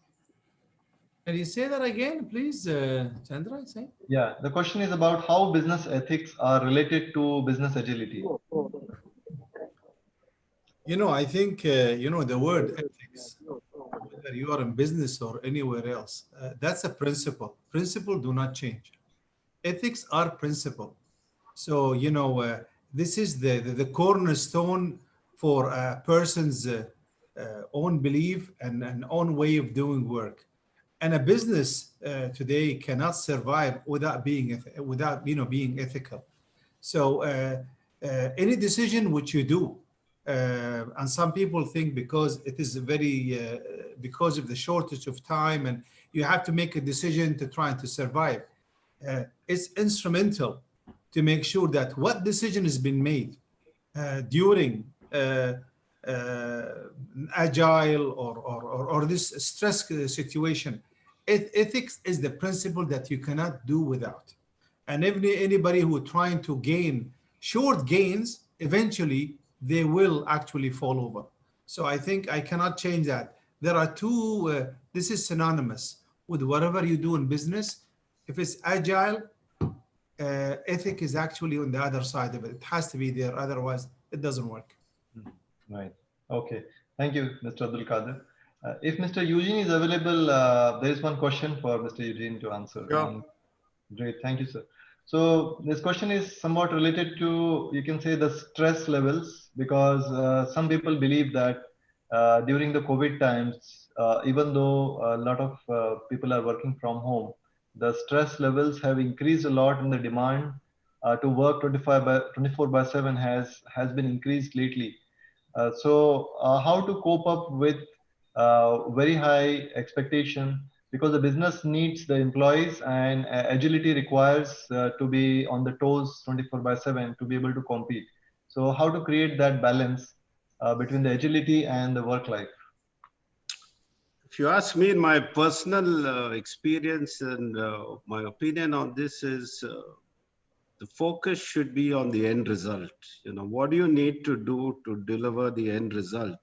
Can you say that again, please, Chandra? Say. Yeah, the question is about how business ethics are related to business agility. I think, the word ethics, whether you are in business or anywhere else, that's a principle. Principle do not change. Ethics are principle. So, this is the cornerstone for a person's own belief and own way of doing work. And a business today cannot survive without being being ethical. So any decision which you do, and some people think because it is because of the shortage of time and you have to make a decision to try to survive, it's instrumental to make sure that what decision has been made during agile or this stress situation. Ethics is the principle that you cannot do without. And if anybody who trying to gain short gains, eventually they will actually fall over. So I think I cannot change that. There are two, this is synonymous with whatever you do in business. If it's agile, ethic is actually on the other side of it. It has to be there, otherwise it doesn't work. Right. Okay. Thank you, Mr. Abdul Qadir. If Mr. Eugene is available, there is one question for Mr. Eugene to answer. Yeah. Great. Thank you, sir. So this question is somewhat related to, you can say, the stress levels, because some people believe that during the COVID times, even though a lot of people are working from home, the stress levels have increased a lot, and the demand to work 24/7 has been increased lately. So how to cope up with very high expectation, because the business needs the employees, and agility requires to be on the toes 24/7 to be able to compete. So how to create that balance between the agility and the work life? If you ask me, in my personal experience and my opinion on this is the focus should be on the end result. You know, what do you need to do to deliver the end result?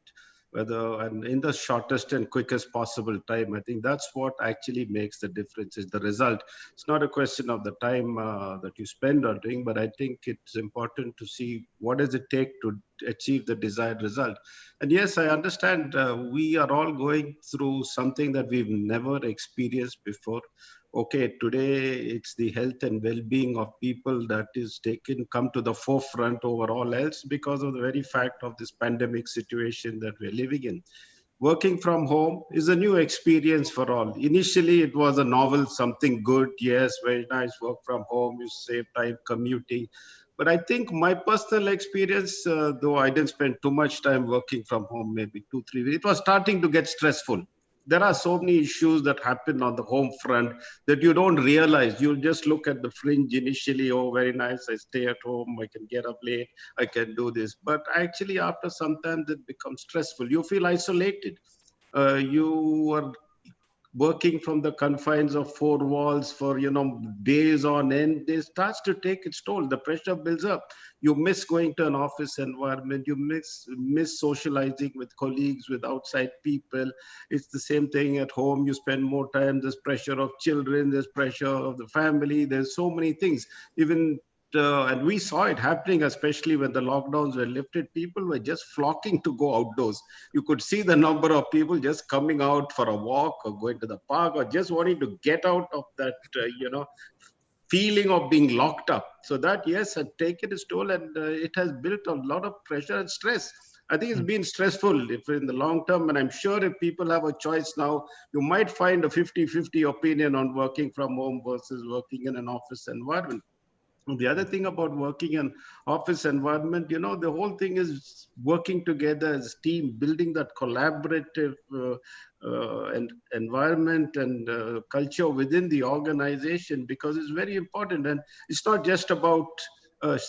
And in the shortest and quickest possible time. I think that's what actually makes the difference, is the result. It's not a question of the time that you spend on doing, but I think it's important to see what does it take to achieve the desired result. And yes, I understand we are all going through something that we've never experienced before. Okay, today it's the health and well-being of people that is come to the forefront over all else because of the very fact of this pandemic situation that we're living in. Working from home is a new experience for all. Initially, it was a novel, something good. Yes, very nice, work from home, you save time commuting. But I think my personal experience, though I didn't spend too much time working from home, maybe 2-3 weeks, it was starting to get stressful. There are so many issues that happen on the home front that you don't realize. You just look at the fringe initially. Oh, very nice. I stay at home. I can get up late. I can do this. But actually, after some time, it becomes stressful. You feel isolated. You are working from the confines of four walls for days on end. It starts to take its toll. The pressure builds up. You miss going to an office environment. You miss socializing with colleagues, with outside people. It's the same thing at home. You spend more time. There's pressure of children. There's pressure of the family. There's so many things. Even and we saw it happening, especially when the lockdowns were lifted. People were just flocking to go outdoors. You could see the number of people just coming out for a walk or going to the park or just wanting to get out of that, feeling of being locked up. So that, yes, had taken its toll, and it has built a lot of pressure and stress. I think it's been stressful if in the long term, and I'm sure if people have a choice now, you might find a 50-50 opinion on working from home versus working in an office environment. The other thing about working in office environment, the whole thing is working together as a team, building that collaborative environment and culture within the organization, because it's very important. And it's not just about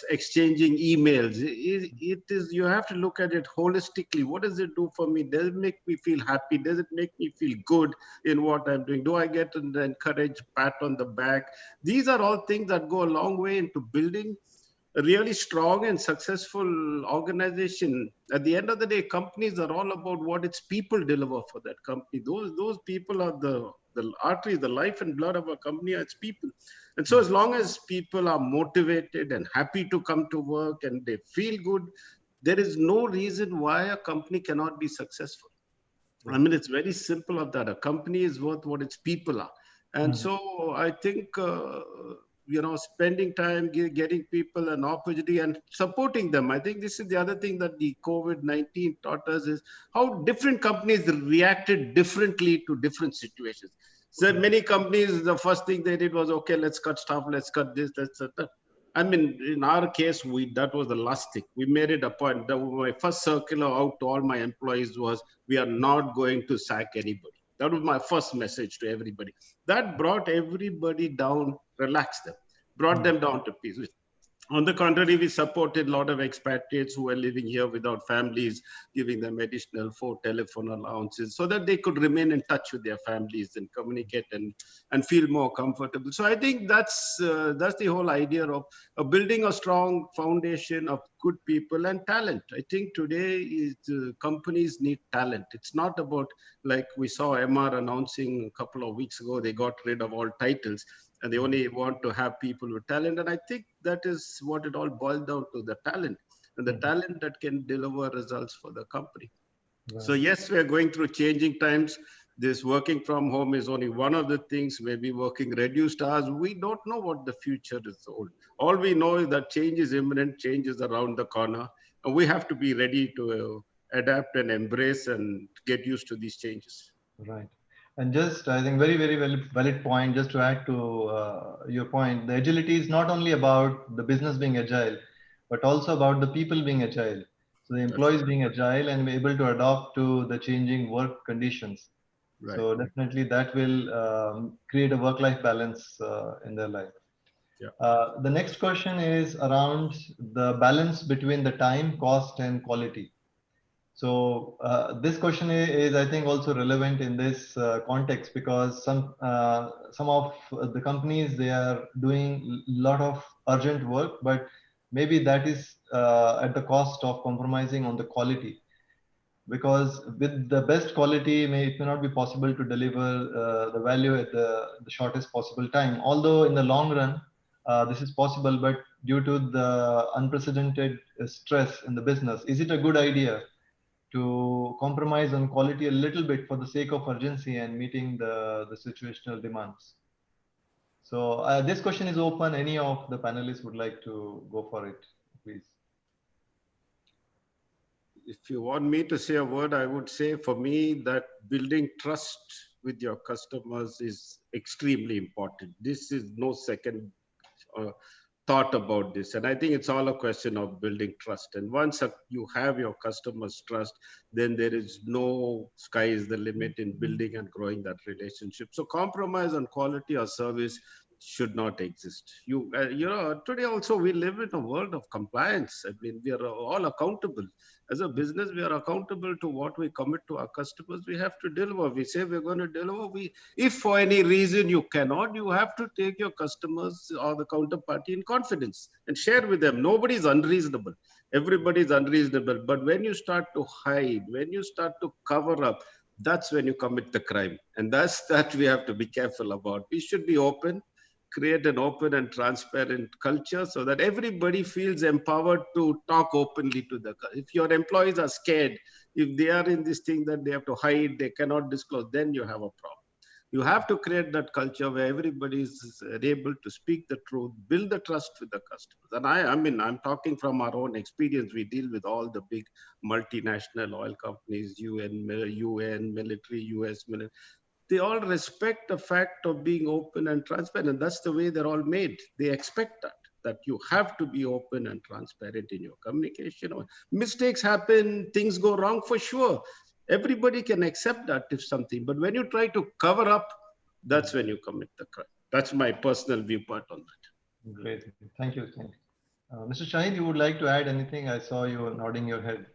exchanging emails. It is, you have to look at it holistically. What does it do for me? Does it make me feel happy? Does it make me feel good in what I'm doing? Do I get an encouraged pat on the back? These are all things that go a long way into building a really strong and successful organization. At the end of the day, companies are all about what its people deliver for that company. Those people are the arteries, the life and blood of a company are its people. And so as long as people are motivated and happy to come to work and they feel good, there is no reason why a company cannot be successful. I mean, it's very simple of that. A company is worth what its people are. And so I think, spending time, getting people an opportunity and supporting them. I think this is the other thing that the COVID-19 taught us, is how different companies reacted differently to different situations. So many companies, the first thing they did was, okay, let's cut staff, let's cut this, let's cut that. I mean, in our case, that was the last thing. We made it a point. My first circular out to all my employees was, we are not going to sack anybody. That was my first message to everybody. That brought everybody down, relaxed them, brought them down to peace. On the contrary, we supported a lot of expatriates who were living here without families, giving them additional 4 telephone allowances so that they could remain in touch with their families and communicate and feel more comfortable. So I think that's the whole idea of building a strong foundation of good people and talent. I think today companies need talent. It's not about, like we saw MR announcing a couple of weeks ago, they got rid of all titles. And they only want to have people with talent. And I think that is what it all boils down to, the talent, and the talent that can deliver results for the company. Right. So yes, we are going through changing times. This working from home is only one of the things. Maybe working reduced hours. We don't know what the future is. All we know is that change is imminent, change is around the corner. And we have to be ready to adapt and embrace and get used to these changes. Right. And just, I think, very, very valid point, just to add to your point, the agility is not only about the business being agile, but also about the people being agile. So the employees being agile and able to adapt to the changing work conditions. Right. So definitely that will create a work-life balance in their life. Yeah. The next question is around the balance between the time, cost, and quality. So this question is, I think, also relevant in this context, because some of the companies, they are doing a lot of urgent work, but maybe that is at the cost of compromising on the quality. Because with the best quality, it may not be possible to deliver the value at the shortest possible time. Although in the long run, this is possible, but due to the unprecedented stress in the business, is it a good idea to compromise on quality a little bit for the sake of urgency and meeting the situational demands? So this question is open. Any of the panelists would like to go for it, please. If you want me to say a word, I would say, for me, that building trust with your customers is extremely important. This is no second thought about this. And I think it's all a question of building trust. And once you have your customers' trust, then there is no sky is the limit in building and growing that relationship. So compromise on quality or service should not exist. You know, today also we live in a world of compliance. I mean, we are all accountable. As a business, we are accountable to what we commit to our customers. We have to deliver. We say we're going to deliver. If for any reason you cannot, you have to take your customers or the counterparty in confidence and share with them. Nobody's unreasonable. Everybody's unreasonable. But when you start to hide, when you start to cover up, that's when you commit the crime. And that's that we have to be careful about. We should be open, create an open and transparent culture so that everybody feels empowered to talk openly to if your employees are scared, if they are in this thing that they have to hide, they cannot disclose, then you have a problem. You have to create that culture where everybody is able to speak the truth, build the trust with the customers. And I mean, I'm talking from our own experience. We deal with all the big multinational oil companies, UN, military, US military. They all respect the fact of being open and transparent. And that's the way they're all made. They expect that you have to be open and transparent in your communication. Mistakes happen, things go wrong, for sure. Everybody can accept that if something, but when you try to cover up, that's when you commit the crime. That's my personal viewpoint on that. Great. Thank you. Mr. Shahid, you would like to add anything? I saw you nodding your head.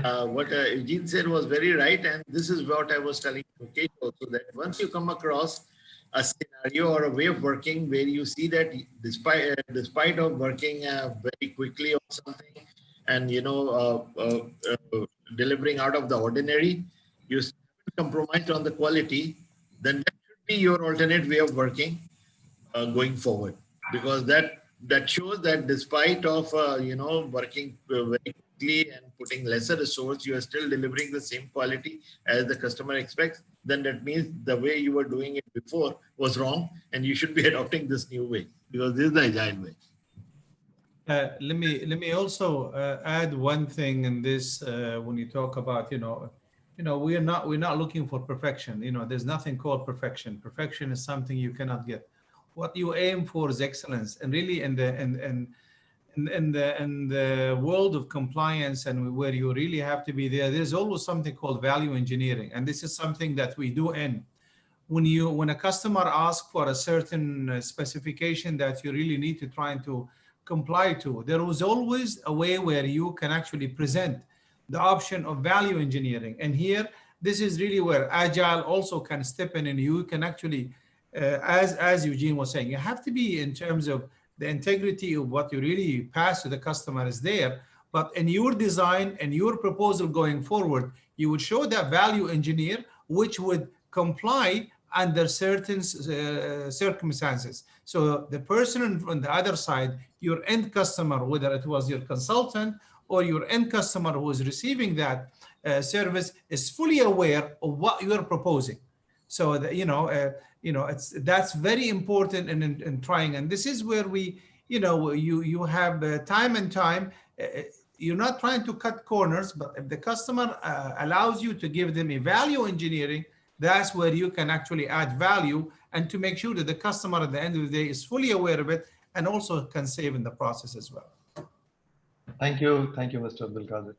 What Eugene said was very right, and this is what I was telling Mukesh also, that once you come across a scenario or a way of working where you see that despite of working very quickly on something and delivering out of the ordinary, you compromised on the quality, then that should be your alternate way of working going forward, because that shows that despite of working very quickly and putting lesser resource, you are still delivering the same quality as the customer expects. Then that means the way you were doing it before was wrong, and you should be adopting this new way, because this is the agile way. Let me also add one thing in this. When you talk about we're not looking for perfection. There's nothing called perfection. Perfection is something you cannot get. What you aim for is excellence, and really in the world of compliance, and where you really have to be there's always something called value engineering, and this is something that we do when a customer asks for a certain specification that you really need to try to comply to. There was always a way where you can actually present the option of value engineering, and here this is really where Agile also can step in, and you can actually, as Eugene was saying, you have to be, in terms of the integrity of what you really pass to the customer is there, but in your design and your proposal going forward, you would show that value engineer which would comply under certain circumstances. So the person on the other side, your end customer, whether it was your consultant or your end customer who is receiving that service, is fully aware of what you are proposing. So that, that's very important in trying. And this is where you have time and time. You're not trying to cut corners, but if the customer allows you to give them a value engineering, that's where you can actually add value, and to make sure that the customer at the end of the day is fully aware of it and also can save in the process as well. Thank you, Mr. Abdul Qadir.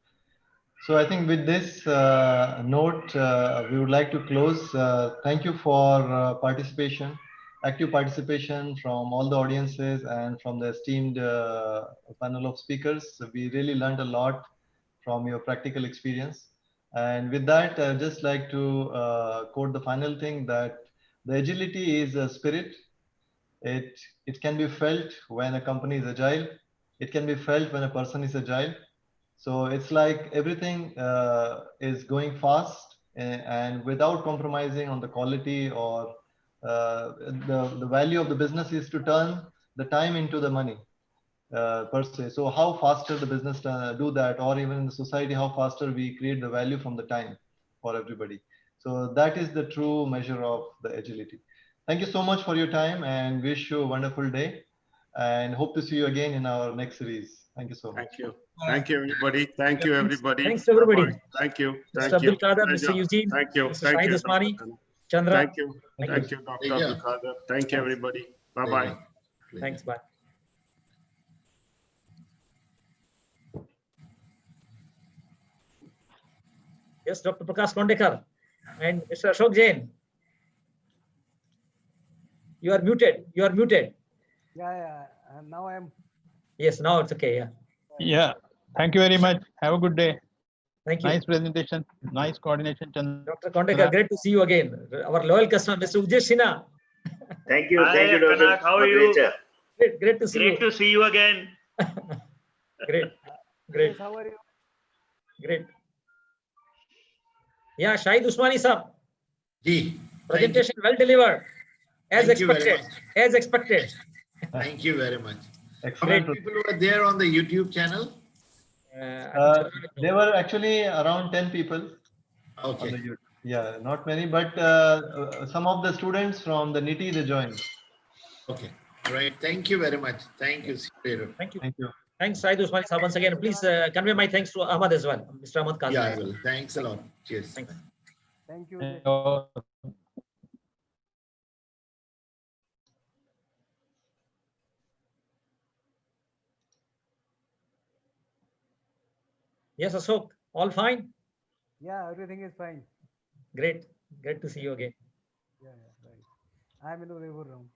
So I think with this note, we would like to close. Thank you for participation, active participation from all the audiences and from the esteemed panel of speakers. We really learned a lot from your practical experience. And with that, I'd just like to quote the final thing, that the agility is a spirit. It can be felt when a company is agile. It can be felt when a person is agile. So it's like everything is going fast and without compromising on the quality or the value of the business is to turn the time into the money per se. So how faster the business do that, or even in the society, how faster we create the value from the time for everybody. So that is the true measure of the agility. Thank you so much for your time, and wish you a wonderful day, and hope to see you again in our next series. Thank you so much. Thank you. Thank you, everybody. Thank you, everybody. Thanks, everybody. Bye-bye. Thank you. Mr. Thank Abdul you. Qadir, Pleasure. Mr. Eugene, Thank you. Mr. Thank Shahid you, Usmani, Dr. Chandra. Thank you. Thank Thank you. you, Dr. Take care. Abdul Qadir. Thank you, everybody. Bye-bye. Thanks, bye. Yes, Dr. Prakash Kondekar and Mr. Ashok Jain. You are muted. You are muted. Yeah. Now I am. Yes, now it's okay. Yeah. Yeah. Thank you very much. Have a good day. Thank you. Nice presentation. Nice coordination, Chandra. Dr. Kondekar, great to see you again. Our loyal customer, Mr. Ujesh Sinha. Thank you, Dr. Kanak, how are you? Moderator. Great to see you. Great to see you again. Great. Yes, how are you? Great. Yeah, Shahid Usmani sir. Ji, Presentation well delivered. As Thank you very expected. much. As expected. Thank you very much. How Excellent. many people were there on the YouTube channel? There were actually around 10 people. On the Okay. YouTube. Yeah, not many, but some of the students from the NITI, they joined. Okay. All right. Thank you very much. Thank you. See you later. Thank you. Thank you. Thanks, Shahid Usmani sir. Once again, please convey my thanks to Ahmad as well. Mr. Ahmad Kazmi. Yeah, I will. Thanks a lot. Cheers. Thanks. Thank you. Yes, Ashok. All fine? Yeah, everything is fine. Great. Great to see you again. Yeah, right. I am in the labor room.